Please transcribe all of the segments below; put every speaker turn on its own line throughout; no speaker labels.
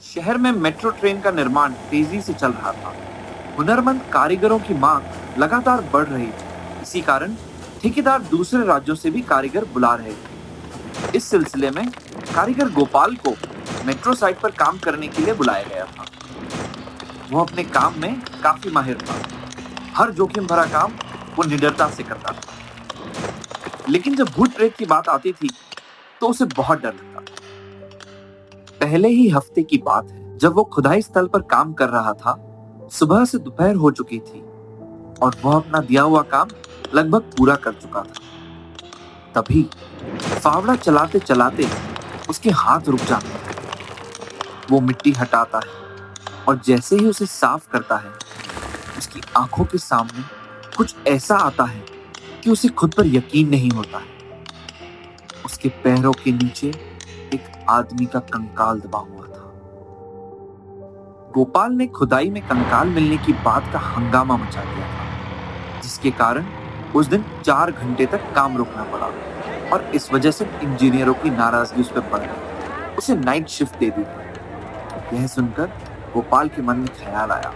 शहर में metro train का निर्माण तेजी से चल रहा था। हुनरमंद कारीगरों की मांग लगातार बढ़ रही थी। इसी कारण ठेकेदार दूसरे राज्यों से भी कारीगर बुला रहे थे। इस सिलसिले में कारीगर गोपाल को मेट्रो साइट पर काम करने के लिए बुलाया गया था। वो अपने काम में काफी माहिर था। हर जोखिम भरा काम वो निडरता से करता था। लेकिन जब भूत प्रेत की बात आती थी तो उसे बहुत डर लगता था। पहले ही हफ्ते की बात है, जब वो खुदाई स्थल पर काम कर रहा था। सुबह से दोपहर हो चुकी थी और वह अपना दिया हुआ काम लगभग पूरा कर चुका था। तभी फावड़ा चलाते चलाते उसके हाथ रुक जाते हैं। वो मिट्टी हटाता है और जैसे ही उसे साफ करता है, उसकी आंखों के सामने कुछ ऐसा आता है कि उसे खुद पर यकीन नहीं होता है। उसके पैरों के नीचे एक आदमी का कंकाल दबा हुआ था। गोपाल ने खुदाई में कंकाल मिलने की बात का हंगामा मचा दिया था, जिसके कारण उस दिन 4 घंटे तक काम रोकना पड़ा और इस वजह से इंजीनियरों की नाराजगी उस पर बढ़ गई। उसे नाइट शिफ्ट दे दी गई। यह सुनकर गोपाल के मन में ख्याल आया,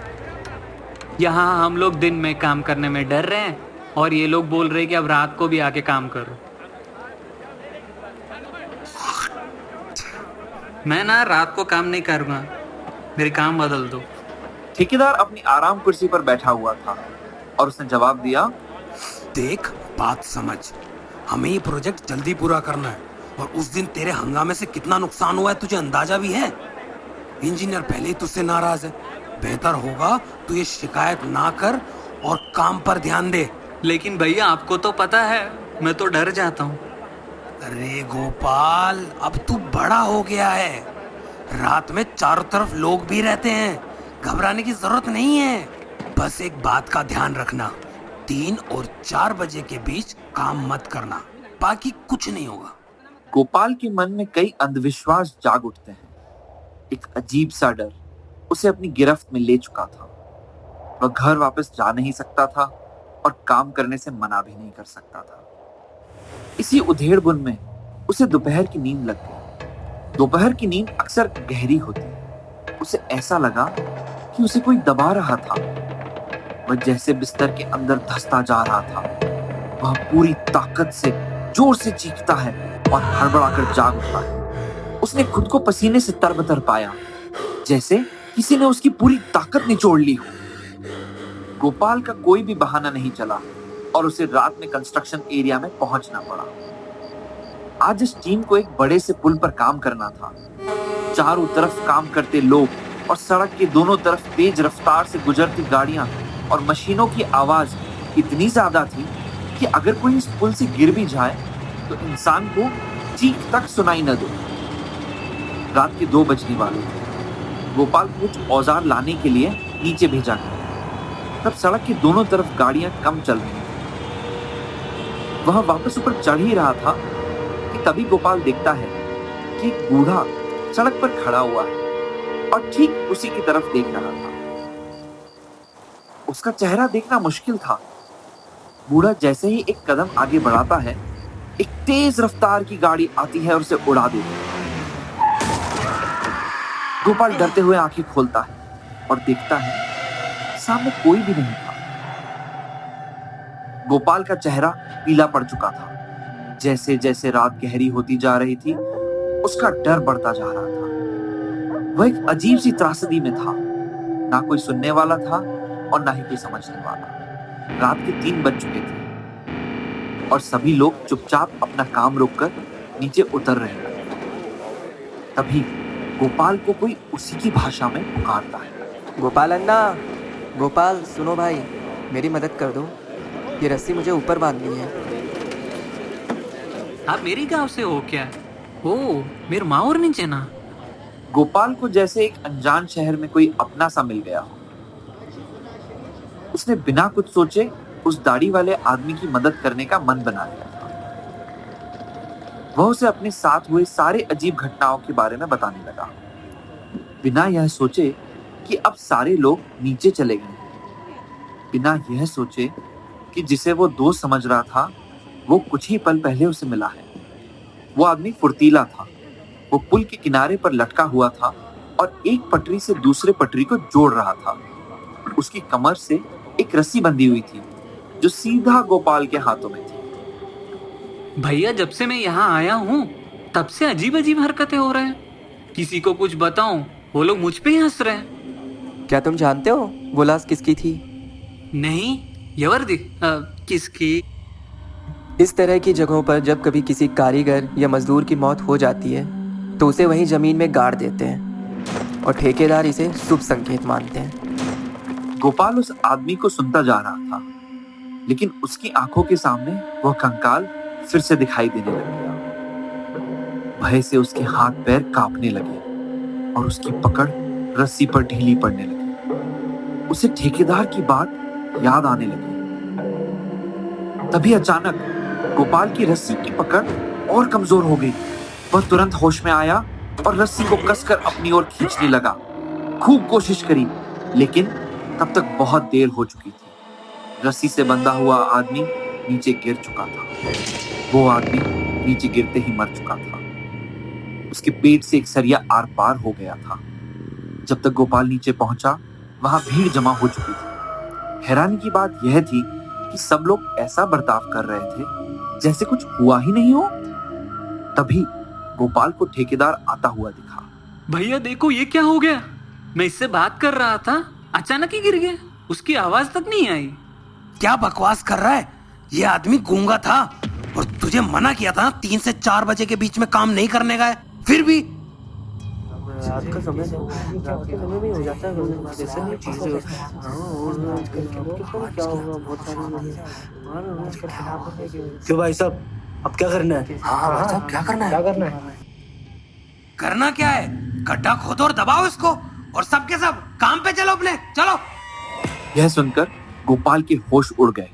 यहाँ हम लोग दिन में काम करने में डर रहे हैं और ये लोग बोल रहे हैं कि अब रात को भी आके काम करो। मैं ना रात को काम नहीं करूँगा, मेरे काम बदल दो।
ठेकेदार अपनी आराम कुर्सी पर बैठा हुआ था और उसने जवाब दिया,
देख, बात समझ। हमें ये प्रोजेक्ट जल्दी पूरा करना है और उस दिन तेरे हंगामे से कितना नुकसान हुआ है तुझे अंदाजा भी है। इंजीनियर पहले ही तुझसे नाराज है। बेहतर होगा तू ये शिकायत ना कर और काम पर ध्यान दे।
लेकिन भैया आपको तो पता है मैं तो डर जाता हूँ।
अरे गोपाल, अब तू बड़ा हो गया है। रात में चारों तरफ लोग भी रहते हैं, घबराने की जरूरत नहीं है। बस एक बात का ध्यान रखना, 3 और 4 बजे के बीच काम मत करना, बाकी कुछ नहीं होगा।
गोपाल के मन में कई अंधविश्वास जाग उठते हैं। एक अजीब सा डर उसे अपनी गिरफ्त में ले चुका था। वह घर वापस जा नहीं सकता था और काम करने से मना भी नहीं कर सकता था। इसी उधेड़-बुन में उसे दोपहर की नींद लग गई। दोपहर की नींद अक्सर गहरी होती है। उसे ऐसा लगा कि उसे कोई दबा रहा था। वह जैसे बिस्तर के अंदर धंसता जा रहा था। वह पूरी ताकत से जोर से चीखता है और हड़बड़ाकर जाग उठता है। उसने खुद को पसीने से तरबतर पाया, जैसे किसी ने उसकी पूरी ताकत निचोड़ ली हो। गोपाल का कोई भी बहाना नहीं चला और उसे रात में कंस्ट्रक्शन एरिया में पहुंचना पड़ा। आज इस टीम को एक बड़े से पुल पर काम करना था। चारों तरफ काम करते लोग और सड़क के दोनों तरफ तेज रफ्तार से गुजरती गाड़ियां और मशीनों की आवाज इतनी ज्यादा थी कि अगर कोई इस पुल से गिर भी जाए तो इंसान को चीख तक सुनाई न दे। रात के 2 बजने वाले थे। गोपाल को कुछ औजार लाने के लिए नीचे भेजा गया। तब सड़क के दोनों तरफ गाड़ियां कम चल रही थी। वह वापस ऊपर चढ़ ही रहा था कि तभी गोपाल देखता है कि एक बूढ़ा सड़क पर खड़ा हुआ है और ठीक उसी की तरफ देख रहा था। उसका चेहरा देखना मुश्किल था। बूढ़ा जैसे ही एक कदम आगे बढ़ाता है, एक तेज रफ्तार की गाड़ी आती है और उसे उड़ा देती है। गोपाल डरते हुए आंखें खोलता है और देखता है सामने कोई भी नहीं था। गोपाल का चेहरा पीला पड़ चुका था। जैसे जैसे रात गहरी होती जा रही थी, उसका डर बढ़ता जा रहा था। वह एक अजीब सी त्रासदी में था। ना कोई सुनने वाला था और ना ही कोई समझने वाला। रात के 3 बज चुके थे और सभी लोग चुपचाप अपना काम रोककर नीचे उतर रहे थे। तभी गोपाल को कोई उसी की भाषा में पुकारता है,
गोपाल अन्ना, गोपाल सुनो भाई, मेरी मदद कर दो। ये रस्सी मुझे ऊपर बांधनी है।
आप मेरी गांव से हो क्या? ओ, मेरे माँ और नीचे ना।
गोपाल को जैसे एक अनजान शहर में कोई अपना सा मिल गया हो। उसने बिना कुछ सोचे उस दाढ़ी वाले आदमी की मदद करने का मन बना लिया था। वह उसे अपने साथ हुए सारे अजीब घटनाओं के बारे में बताने लगा, बिना यह सोचे कि अब सारे लोग नीचे चले गए हैं, बिना यह सोचे कि जिसे वो दोस्त समझ रहा था वो कुछ ही पल पहले उसे मिला है। वो आदमी फुर्तीला था। वो पुल के किनारे पर लटका हुआ था और एक पटरी से दूसरे पटरी को जोड़ रहा था। उसकी कमर से एक रस्सी बंधी हुई थी जो सीधा गोपाल के हाथों में थी।
भैया जब से मैं यहाँ आया हूँ तब से अजीब अजीब हरकतें हो रहे हैं। किसी को कुछ बताऊं वो लोग मुझ पे ही हंस रहे हैं।
क्या तुम जानते हो वो लाश किसकी थी?
नहीं यवर्दी, किसकी?
इस तरह की जगहों पर जब कभी किसी कारीगर या मजदूर की मौत हो जाती है तो उसे वहीं जमीन में गाड़ देते हैं और ठेकेदार इसे शुभ संकेत मानते हैं।
गोपाल उस आदमी को सुनता जा रहा था, लेकिन उसकी आंखों के सामने वह कंकाल फिर से दिखाई देने लग गया। भय से उसके हाथ पैर कांपने लगे और उसकी पकड़ रस्सी पर ढीली पड़ने लगी। उसे ठेकेदार की बात याद आने लगी। तभी अचानक गोपाल की रस्सी की पकड़ और कमजोर हो गई। वह तुरंत होश में आया और रस्सी को कसकर अपनी ओर खींचने लगा। खूब कोशिश करी, लेकिन तब तक बहुत देर हो चुकी थी। रस्सी से बंधा हुआ आदमी नीचे गिर चुका था। वो आदमी नीचे गिरते ही मर चुका था। उसके पेट से एक सरिया आर पार हो गया था। जब तक गोपाल नीचे पहुंचा, वहां भीड़ जमा हो चुकी थी। हैरानी की बात यह थी कि सब लोग ऐसा बर्ताव कर रहे थे जैसे कुछ हुआ ही नहीं हो। तभी गोपाल को ठेकेदार आता हुआ दिखा।
भैया देखो ये क्या हो गया। मैं इससे बात कर रहा था, अचानक ही गिर गया। उसकी आवाज तक नहीं आई।
क्या बकवास कर रहा है? ये आदमी गूंगा था और तुझे मना किया था 3 से 4 बजे के बीच में काम नहीं करने का है, फिर भी।
रात का समय भी हो जाता है जैसे नहीं चीजें।
क्यों भाई साहब, अब क्या करना है?
हाँ भाई साहब, क्या करना है?
करना क्या है? गड्ढा खोदो और दबाओ इसको, और सबके सब काम पे चलो, अपने चलो।
यह सुनकर गोपाल के होश उड़ गए।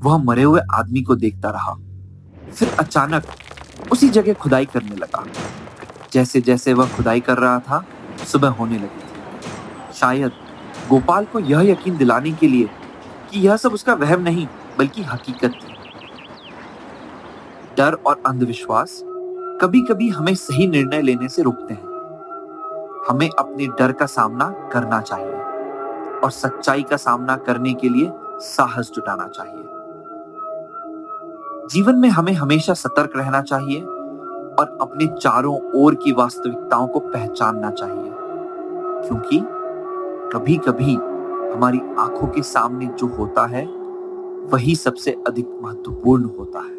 वह मरे हुए आदमी को देखता रहा। फिर अचानक उसी जगह खुदाई करने लगा। जैसे जैसे वह खुदाई कर रहा था, सुबह होने लगी थी। शायद गोपाल को यह यकीन दिलाने के लिए कि यह सब उसका वहम नहीं बल्कि हकीकत थी। डर और अंधविश्वास कभी-कभी हमें सही निर्णय लेने से रोकते हैं। हमें अपने डर का सामना करना चाहिए और सच्चाई का सामना करने के लिए साहस जुटाना चाहिए। जीवन में हमें हमेशा सतर्क रहना चाहिए और अपने चारों ओर की वास्तविकताओं को पहचानना चाहिए, क्योंकि कभी-कभी हमारी आंखों के सामने जो होता है वही सबसे अधिक महत्वपूर्ण होता है।